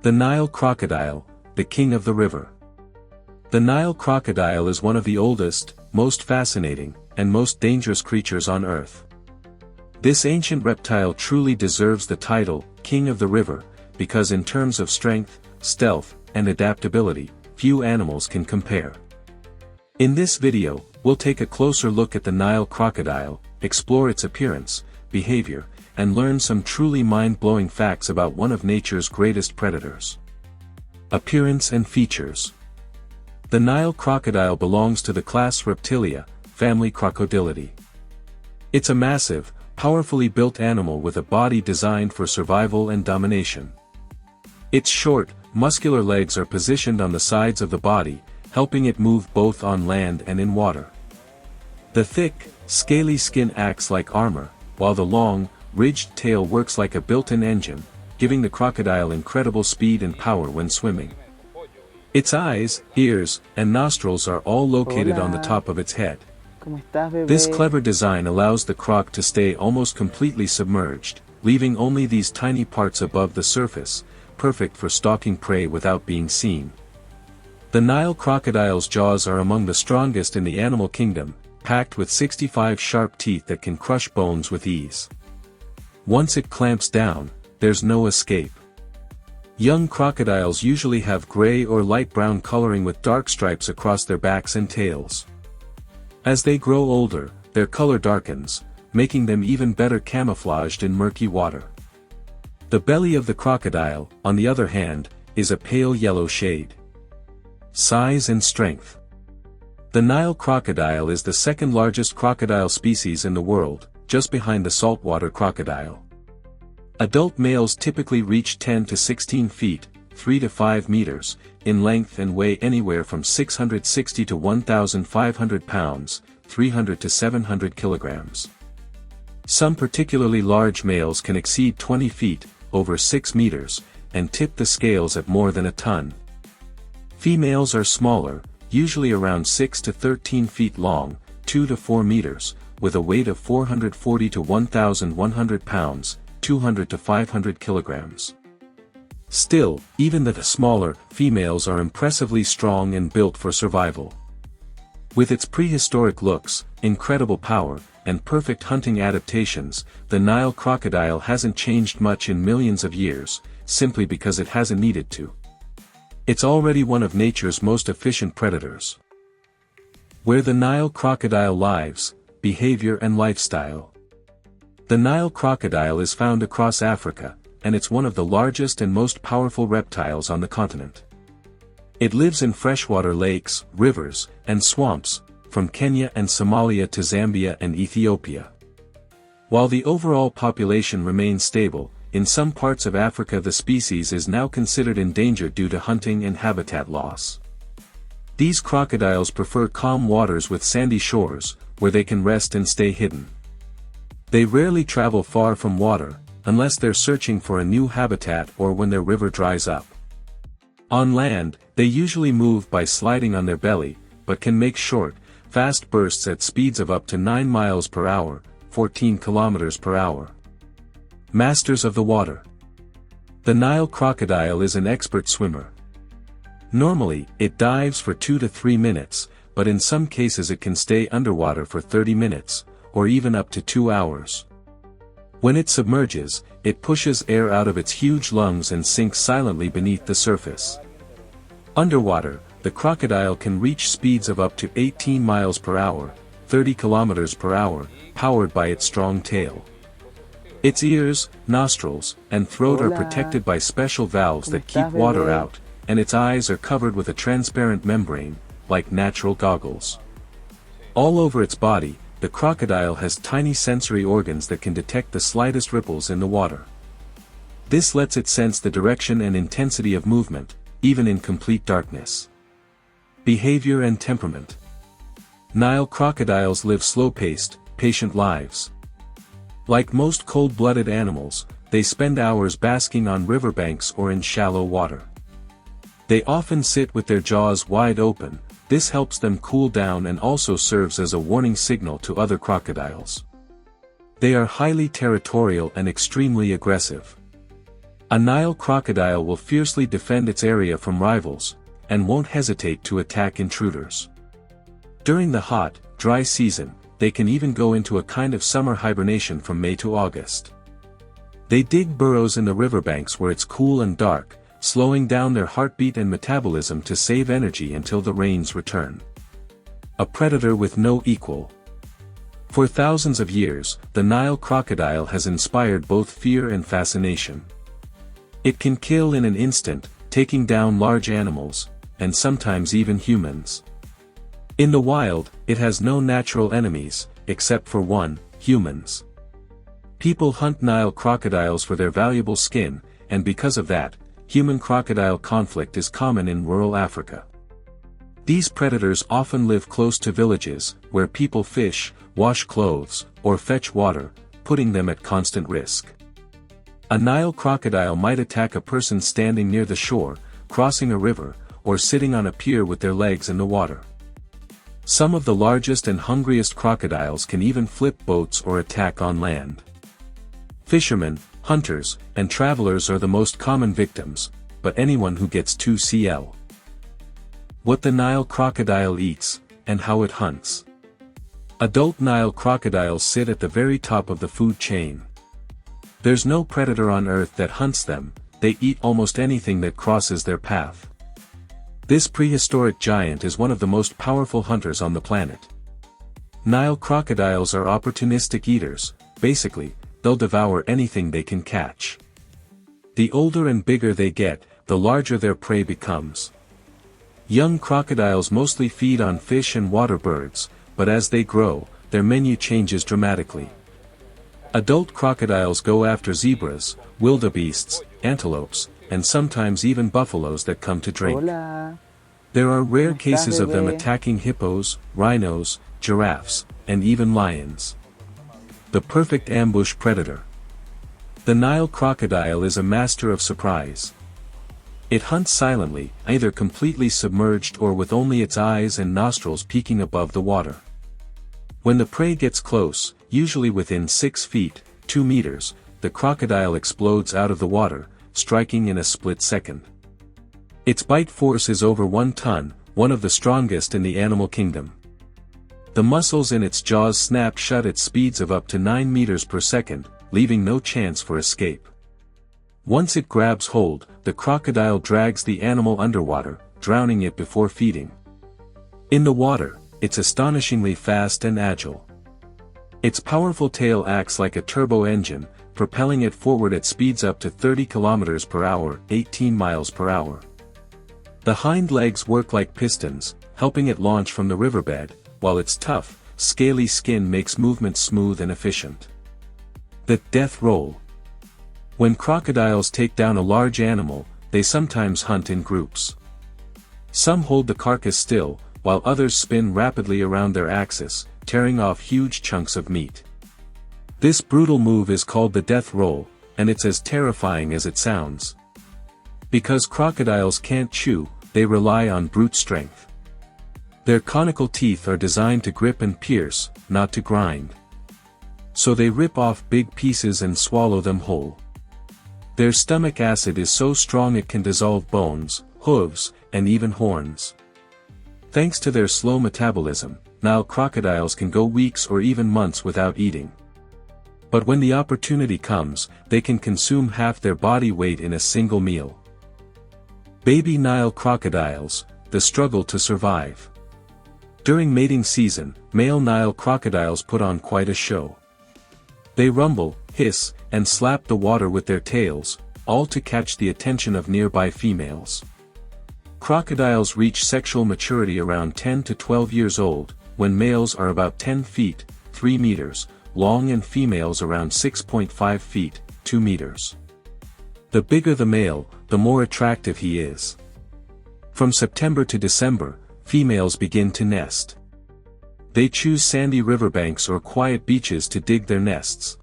The Nile crocodile, the king of the river. The Nile crocodile is one of the oldest, most fascinating, and most dangerous creatures on Earth. This ancient reptile truly deserves the title, King of the River, because in terms of strength, stealth, and adaptability, few animals can compare. In this video, we'll take a closer look at the Nile crocodile, explore its appearance, behavior, and learn some truly mind-blowing facts about one of nature's greatest predators. Appearance and features. The Nile crocodile belongs to the class Reptilia, family Crocodilidae. It's a massive, powerfully built animal with a body designed for survival and domination. Its short, muscular legs are positioned on the sides of the body, helping it move both on land and in water. The thick, scaly skin acts like armor, while the long, ridged tail works like a built-in engine, giving the crocodile incredible speed and power when swimming. Its eyes, ears, and nostrils are all located on the top of its head. This clever design allows the croc to stay almost completely submerged, leaving only these tiny parts above the surface, perfect for stalking prey without being seen. The Nile crocodile's jaws are among the strongest in the animal kingdom, packed with 65 sharp teeth that can crush bones with ease. Once it clamps down, there's no escape. Young crocodiles usually have gray or light brown coloring with dark stripes across their backs and tails. As they grow older, their color darkens, making them even better camouflaged in murky water. The belly of the crocodile, on the other hand, is a pale yellow shade. Size and strength. The Nile crocodile is the second largest crocodile species in the world, just behind the saltwater crocodile. Adult males typically reach 10 to 16 feet, 3 to 5 meters, in length and weigh anywhere from 660 to 1,500 pounds, 300 to 700 kilograms. Some particularly large males can exceed 20 feet, over 6 meters, and tip the scales at more than a ton. Females are smaller, usually around 6 to 13 feet long, 2 to 4 meters, with a weight of 440 to 1,100 pounds, 200 to 500 kilograms. Still, even the smaller females are impressively strong and built for survival. With its prehistoric looks, incredible power, and perfect hunting adaptations, the Nile crocodile hasn't changed much in millions of years, simply because it hasn't needed to. It's already one of nature's most efficient predators. Where the Nile crocodile lives, behavior and lifestyle. The Nile crocodile is found across Africa, and it's one of the largest and most powerful reptiles on the continent. It lives in freshwater lakes, rivers, and swamps, from Kenya and Somalia to Zambia and Ethiopia. While the overall population remains stable, in some parts of Africa the species is now considered endangered due to hunting and habitat loss. These crocodiles prefer calm waters with sandy shores, where they can rest and stay hidden. They rarely travel far from water, unless they're searching for a new habitat or when their river dries up. On land, they usually move by sliding on their belly, but can make short, fast bursts at speeds of up to 9 miles per hour, 14 kilometers per hour. Masters of the water. The Nile crocodile is an expert swimmer. Normally, it dives for 2 to 3 minutes, but in some cases it can stay underwater for 30 minutes, or even up to 2 hours. When it submerges, it pushes air out of its huge lungs and sinks silently beneath the surface. Underwater, the crocodile can reach speeds of up to 18 miles per hour, 30 kilometers per hour, powered by its strong tail. Its ears, nostrils, and throat are protected by special valves that keep water out, and its eyes are covered with a transparent membrane, like natural goggles. All over its body, the crocodile has tiny sensory organs that can detect the slightest ripples in the water. This lets it sense the direction and intensity of movement, even in complete darkness. Behavior and temperament. Nile crocodiles live slow-paced, patient lives. Like most cold-blooded animals, they spend hours basking on riverbanks or in shallow water. They often sit with their jaws wide open. This helps them cool down and also serves as a warning signal to other crocodiles. They are highly territorial and extremely aggressive. A Nile crocodile will fiercely defend its area from rivals, and won't hesitate to attack intruders. During the hot, dry season, they can even go into a kind of summer hibernation from May to August. They dig burrows in the riverbanks where it's cool and dark, slowing down their heartbeat and metabolism to save energy until the rains return. A predator with no equal. For thousands of years, the Nile crocodile has inspired both fear and fascination. It can kill in an instant, taking down large animals, and sometimes even humans. In the wild, it has no natural enemies, except for one, humans. People hunt Nile crocodiles for their valuable skin, and because of that, human-crocodile conflict is common in rural Africa. These predators often live close to villages, where people fish, wash clothes, or fetch water, putting them at constant risk. A Nile crocodile might attack a person standing near the shore, crossing a river, or sitting on a pier with their legs in the water. Some of the largest and hungriest crocodiles can even flip boats or attack on land. Fishermen, hunters, and travelers are the most common victims, but anyone who gets 2cl. What the Nile crocodile eats, and how it hunts. Adult Nile crocodiles sit at the very top of the food chain. There's no predator on Earth that hunts them, they eat almost anything that crosses their path. This prehistoric giant is one of the most powerful hunters on the planet. Nile crocodiles are opportunistic eaters, basically, they'll devour anything they can catch. The older and bigger they get, the larger their prey becomes. Young crocodiles mostly feed on fish and water birds, but as they grow, their menu changes dramatically. Adult crocodiles go after zebras, wildebeests, antelopes, and sometimes even buffaloes that come to drink. Hola. There are rare cases of them attacking hippos, rhinos, giraffes, and even lions. The perfect ambush predator. The Nile crocodile is a master of surprise. It hunts silently, either completely submerged or with only its eyes and nostrils peeking above the water. When the prey gets close, usually within 6 feet, 2 meters, the crocodile explodes out of the water, striking in a split second. Its bite force is over 1 ton, one of the strongest in the animal kingdom. The muscles in its jaws snap shut at speeds of up to 9 meters per second, leaving no chance for escape. Once it grabs hold, the crocodile drags the animal underwater, drowning it before feeding. In the water, it's astonishingly fast and agile. Its powerful tail acts like a turbo engine, propelling it forward at speeds up to 30 kilometers per hour, 18 miles per hour. The hind legs work like pistons, helping it launch from the riverbed, while its tough, scaly skin makes movement smooth and efficient. The death roll. When crocodiles take down a large animal, they sometimes hunt in groups. Some hold the carcass still, while others spin rapidly around their axis, tearing off huge chunks of meat. This brutal move is called the death roll, and it's as terrifying as it sounds. Because crocodiles can't chew, they rely on brute strength. Their conical teeth are designed to grip and pierce, not to grind. So they rip off big pieces and swallow them whole. Their stomach acid is so strong it can dissolve bones, hooves, and even horns. Thanks to their slow metabolism, Nile crocodiles can go weeks or even months without eating. But when the opportunity comes, they can consume half their body weight in a single meal. Baby Nile crocodiles, the struggle to survive. During mating season, male Nile crocodiles put on quite a show. They rumble, hiss, and slap the water with their tails, all to catch the attention of nearby females. Crocodiles reach sexual maturity around 10 to 12 years old, when males are about 10 feet, 3 meters, long and females around 6.5 feet, 2 meters. The bigger the male, the more attractive he is. From September to December, females begin to nest. They choose sandy riverbanks or quiet beaches to dig their nests.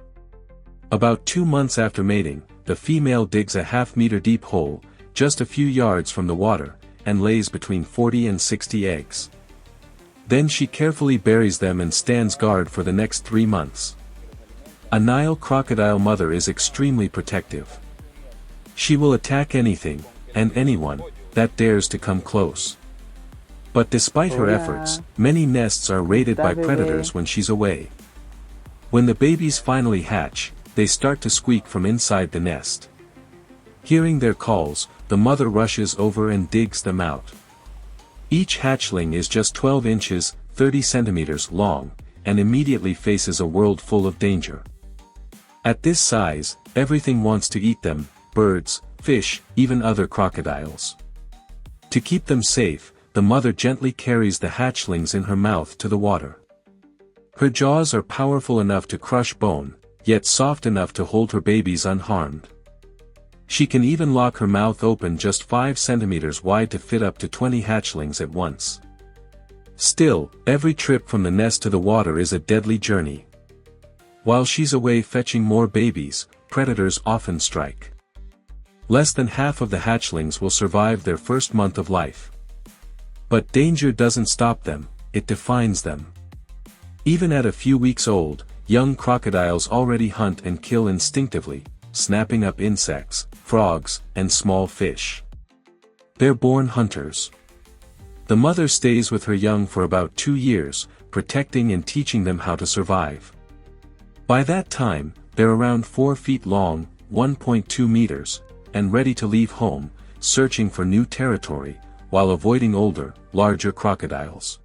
About 2 months after mating, the female digs a half-meter deep hole, just a few yards from the water, and lays between 40 and 60 eggs. Then she carefully buries them and stands guard for the next 3 months. A Nile crocodile mother is extremely protective. She will attack anything, and anyone, that dares to come close. But despite her efforts, many nests are raided by predators when she's away. When the babies finally hatch, they start to squeak from inside the nest. Hearing their calls, the mother rushes over and digs them out. Each hatchling is just 12 inches, 30 centimeters long, and immediately faces a world full of danger. At this size, everything wants to eat them: birds, fish, even other crocodiles. To keep them safe, the mother gently carries the hatchlings in her mouth to the water. Her jaws are powerful enough to crush bone, yet soft enough to hold her babies unharmed. She can even lock her mouth open just 5 centimeters wide to fit up to 20 hatchlings at once. Still, every trip from the nest to the water is a deadly journey. While she's away fetching more babies, predators often strike. Less than half of the hatchlings will survive their first month of life. But danger doesn't stop them, it defines them. Even at a few weeks old, young crocodiles already hunt and kill instinctively, snapping up insects, frogs, and small fish. They're born hunters. The mother stays with her young for about 2 years, protecting and teaching them how to survive. By that time, they're around 4 feet long, 1.2 meters, and ready to leave home, searching for new territory, while avoiding older, larger crocodiles.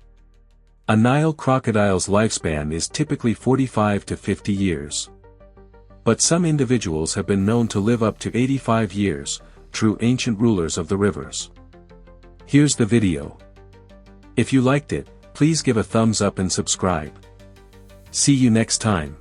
A Nile crocodile's lifespan is typically 45 to 50 years. But some individuals have been known to live up to 85 years, true ancient rulers of the rivers. Here's the video. If you liked it, please give a thumbs up and subscribe. See you next time.